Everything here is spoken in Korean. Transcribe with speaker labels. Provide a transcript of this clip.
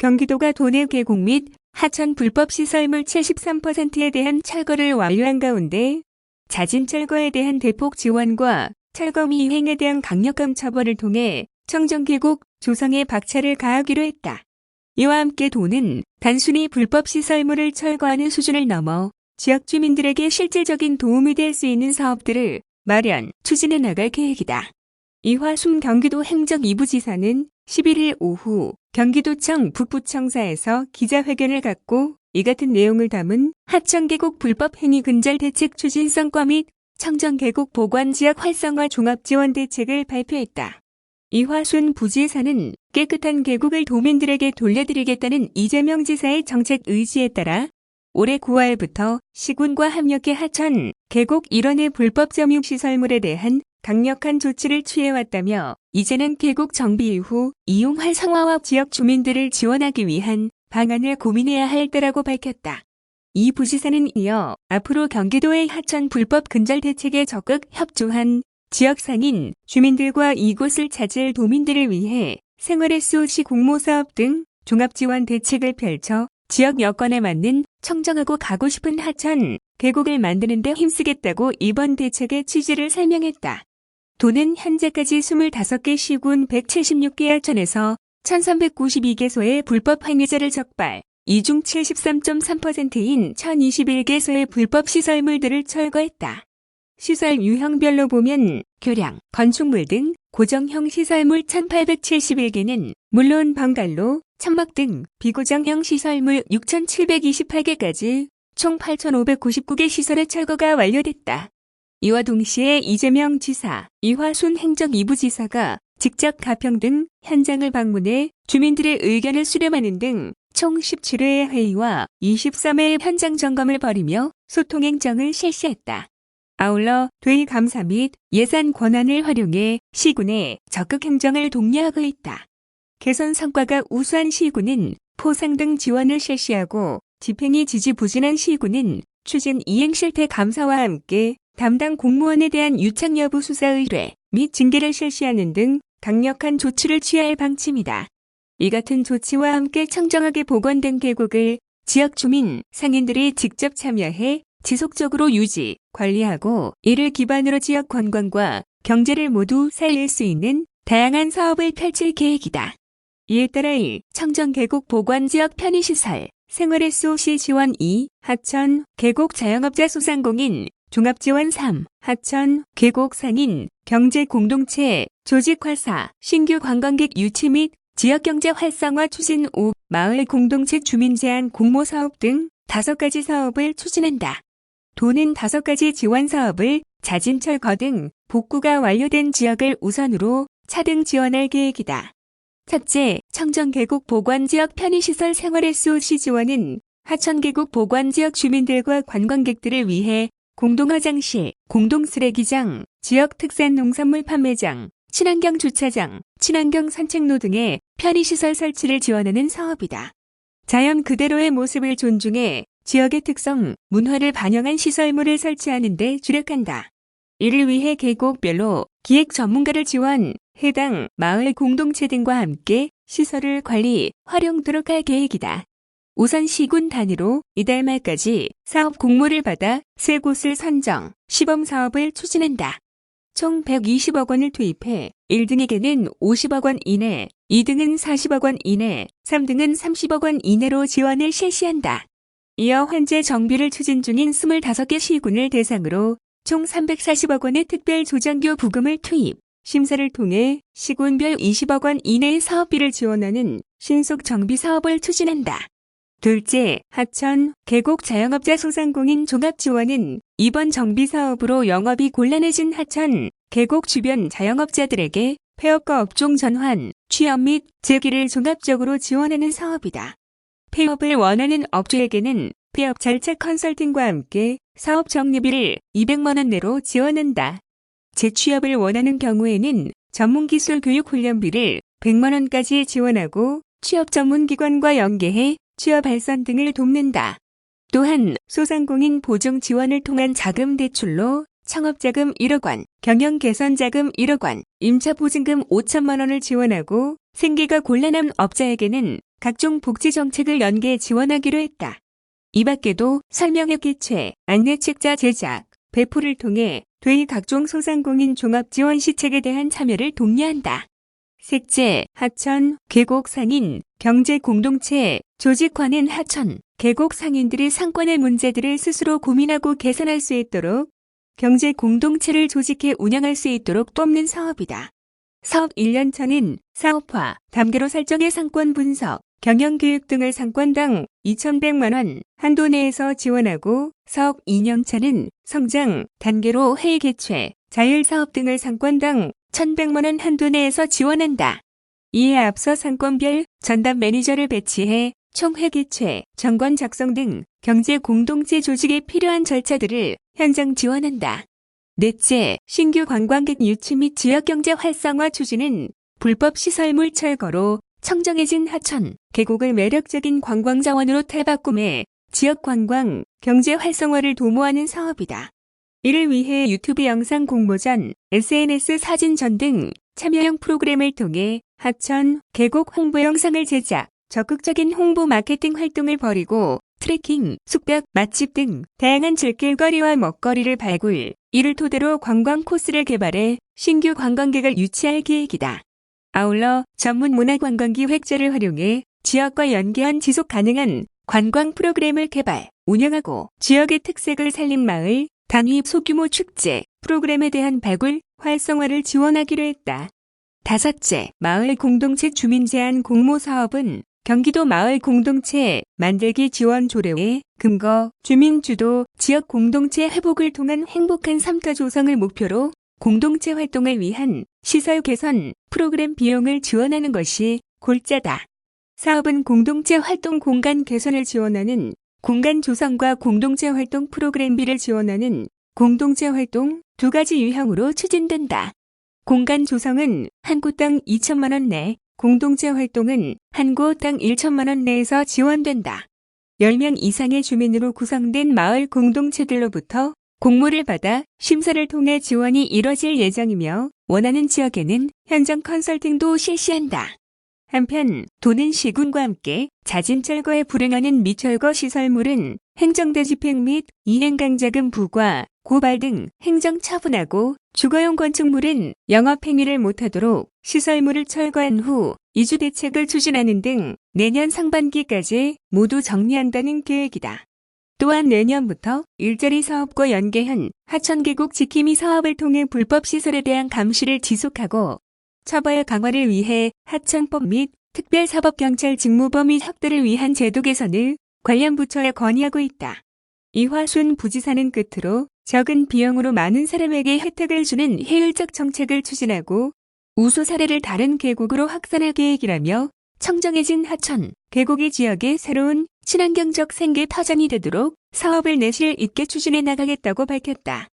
Speaker 1: 경기도가 도내 계곡 및 하천 불법 시설물 73%에 대한 철거를 완료한 가운데 잦은 철거에 대한 대폭 지원과 철거 미행에 대한 강력한 처벌을 통해 청정계곡 조성에 박차를 가하기로 했다. 이와 함께 도는 단순히 불법 시설물을 철거하는 수준을 넘어 지역 주민들에게 실질적인 도움이 될 수 있는 사업들을 마련, 추진해 나갈 계획이다. 이화순 경기도 행정 2부 지사는 11일 오후 경기도청 북부청사에서 기자회견을 갖고 이 같은 내용을 담은 하천계곡 불법 행위 근절 대책 추진성과 및 청정계곡 보관 지역 활성화 종합지원 대책을 발표했다. 이화순 부지사는 깨끗한 계곡을 도민들에게 돌려드리겠다는 이재명 지사의 정책 의지에 따라 올해 9월부터 시군과 함께 하천, 계곡 일원의 불법 점유 시설물에 대한 강력한 조치를 취해왔다며 이제는 계곡 정비 이후 이용 활성화와 지역 주민들을 지원하기 위한 방안을 고민해야 할 때라고 밝혔다. 이 부지사는 이어 앞으로 경기도의 하천 불법 근절 대책에 적극 협조한 지역 상인, 주민들과 이곳을 찾을 도민들을 위해 생활SOC 공모사업 등 종합지원 대책을 펼쳐 지역 여건에 맞는 청정하고 가고 싶은 하천, 계곡을 만드는 데 힘쓰겠다고 이번 대책의 취지를 설명했다. 도는 현재까지 25개 시군 176개 하천에서 1392개소의 불법 행위자를 적발, 이 중 73.3%인 1021개소의 불법 시설물들을 철거했다. 시설 유형별로 보면 교량, 건축물 등 고정형 시설물 1871개는 물론 방갈로, 천막 등 비고정형 시설물 6728개까지 총 8599개 시설의 철거가 완료됐다. 이와 동시에 이재명 지사, 이화순 행정 2부 지사가 직접 가평 등 현장을 방문해 주민들의 의견을 수렴하는 등 총 17회의 회의와 23회의 현장 점검을 벌이며 소통 행정을 실시했다. 아울러 도의 감사 및 예산 권한을 활용해 시군의 적극 행정을 독려하고 있다. 개선 성과가 우수한 시군은 포상 등 지원을 실시하고 집행이 지지부진한 시군은 추진 이행 실태 감사와 함께 담당 공무원에 대한 유착 여부 수사 의뢰 및 징계를 실시하는 등 강력한 조치를 취할 방침이다. 이 같은 조치와 함께 청정하게 복원된 계곡을 지역 주민, 상인들이 직접 참여해 지속적으로 유지, 관리하고 이를 기반으로 지역 관광과 경제를 모두 살릴 수 있는 다양한 사업을 펼칠 계획이다. 이에 따라 1. 청정계곡 보관지역 편의시설, 생활SOC 지원 2. 하천, 계곡 자영업자 소상공인, 종합지원 3. 하천, 계곡 상인, 경제공동체, 조직활사, 신규 관광객 유치 및 지역경제 활성화 추진 5. 마을 공동체 주민 제한 공모사업 등 5가지 사업을 추진한다. 도는 5가지 지원 사업을 자진 철거 등 복구가 완료된 지역을 우선으로 차등 지원할 계획이다. 첫째, 청정계곡 보관지역 편의시설 생활SOC 지원은 하천계곡 보관지역 주민들과 관광객들을 위해 공동화장실, 공동쓰레기장, 지역 특산 농산물 판매장, 친환경 주차장, 친환경 산책로 등의 편의시설 설치를 지원하는 사업이다. 자연 그대로의 모습을 존중해 지역의 특성, 문화를 반영한 시설물을 설치하는 데 주력한다. 이를 위해 계곡별로 기획 전문가를 지원, 해당 마을 공동체 등과 함께 시설을 관리, 활용토록 할 계획이다. 우선 시군 단위로 이달 말까지 사업 공모를 받아 3곳을 선정, 시범 사업을 추진한다. 총 120억 원을 투입해 1등에게는 50억 원 이내, 2등은 40억 원 이내, 3등은 30억 원 이내로 지원을 실시한다. 이어 현재 정비를 추진 중인 25개 시군을 대상으로 총 340억 원의 특별 조정교 부금을 투입, 심사를 통해 시군별 20억 원 이내의 사업비를 지원하는 신속 정비 사업을 추진한다. 둘째, 하천, 계곡 자영업자 소상공인 종합지원은 이번 정비 사업으로 영업이 곤란해진 하천, 계곡 주변 자영업자들에게 폐업과 업종 전환, 취업 및 재기를 종합적으로 지원하는 사업이다. 폐업을 원하는 업주에게는 폐업 절차 컨설팅과 함께 사업 정리비를 200만 원 내로 지원한다. 재취업을 원하는 경우에는 전문기술 교육 훈련비를 100만 원까지 지원하고 취업 전문기관과 연계해 취업 발전 등을 돕는다. 또한 소상공인 보증 지원을 통한 자금 대출로 창업자금 1억 원, 경영개선자금 1억 원, 임차보증금 5천만 원을 지원하고 생계가 곤란한 업자에게는 각종 복지 정책을 연계 지원하기로 했다. 이 밖에도 설명회 개최, 안내책자 제작, 배포를 통해 도의 각종 소상공인 종합지원 시책에 대한 참여를 독려한다. 셋째, 하천, 계곡 상인, 경제 공동체, 조직화는 하천, 계곡 상인들이 상권의 문제들을 스스로 고민하고 개선할 수 있도록 경제 공동체를 조직해 운영할 수 있도록 돕는 사업이다. 사업 1년차는 사업화, 단계로 설정의 상권 분석, 경영교육 등을 상권당 2,100만 원 한도 내에서 지원하고 사업 2년차는 성장, 단계로 회의 개최, 자율사업 등을 상권당 1,100만 원 한도 내에서 지원한다. 이에 앞서 상권별 전담 매니저를 배치해 총회 개최, 정관 작성 등 경제 공동체 조직에 필요한 절차들을 현장 지원한다. 넷째, 신규 관광객 유치 및 지역경제 활성화 추진은 불법 시설물 철거로 청정해진 하천, 계곡을 매력적인 관광자원으로 탈바꿈해 지역 관광, 경제 활성화를 도모하는 사업이다. 이를 위해 유튜브 영상 공모전, SNS 사진전 등 참여형 프로그램을 통해 하천, 계곡 홍보 영상을 제작, 적극적인 홍보 마케팅 활동을 벌이고 트레킹, 숲벽, 맛집 등 다양한 즐길거리와 먹거리를 발굴, 이를 토대로 관광 코스를 개발해 신규 관광객을 유치할 계획이다. 아울러 전문 문화관광기획자를 활용해 지역과 연계한 지속 가능한 관광 프로그램을 개발, 운영하고 지역의 특색을 살린 마을, 단위 소규모 축제, 프로그램에 대한 발굴, 활성화를 지원하기로 했다. 다섯째, 마을 공동체 주민 제한 공모 사업은 경기도 마을 공동체 만들기 지원 조례에 근거, 주민 주도 지역 공동체 회복을 통한 행복한 삶터 조성을 목표로 공동체 활동을 위한 시설 개선 프로그램 비용을 지원하는 것이 골자다. 사업은 공동체 활동 공간 개선을 지원하는 공간 조성과 공동체 활동 프로그램비를 지원하는 공동체 활동 두 가지 유형으로 추진된다. 공간 조성은 한 곳당 2천만 원 내, 공동체 활동은 한 곳당 1천만 원 내에서 지원된다. 10명 이상의 주민으로 구성된 마을 공동체들로부터 공모를 받아 심사를 통해 지원이 이뤄질 예정이며 원하는 지역에는 현장 컨설팅도 실시한다. 한편 도는 시군과 함께 자진 철거에 불응하는 미철거 시설물은 행정대 집행 및 이행강자금 부과, 고발 등 행정 처분하고 주거용 건축물은 영업행위를 못하도록 시설물을 철거한 후 이주 대책을 추진하는 등 내년 상반기까지 모두 정리한다는 계획이다. 또한 내년부터 일자리 사업과 연계한 하천계곡 지킴이 사업을 통해 불법 시설에 대한 감시를 지속하고 처벌 강화를 위해 하천법 및 특별사법경찰 직무범위 확대를 위한 제도 개선을 관련 부처에 건의하고 있다. 이화순 부지사는 끝으로 적은 비용으로 많은 사람에게 혜택을 주는 효율적 정책을 추진하고 우수 사례를 다른 계곡으로 확산할 계획이라며 청정해진 하천, 계곡이 지역의 새로운 친환경적 생계 터전이 되도록 사업을 내실 있게 추진해 나가겠다고 밝혔다.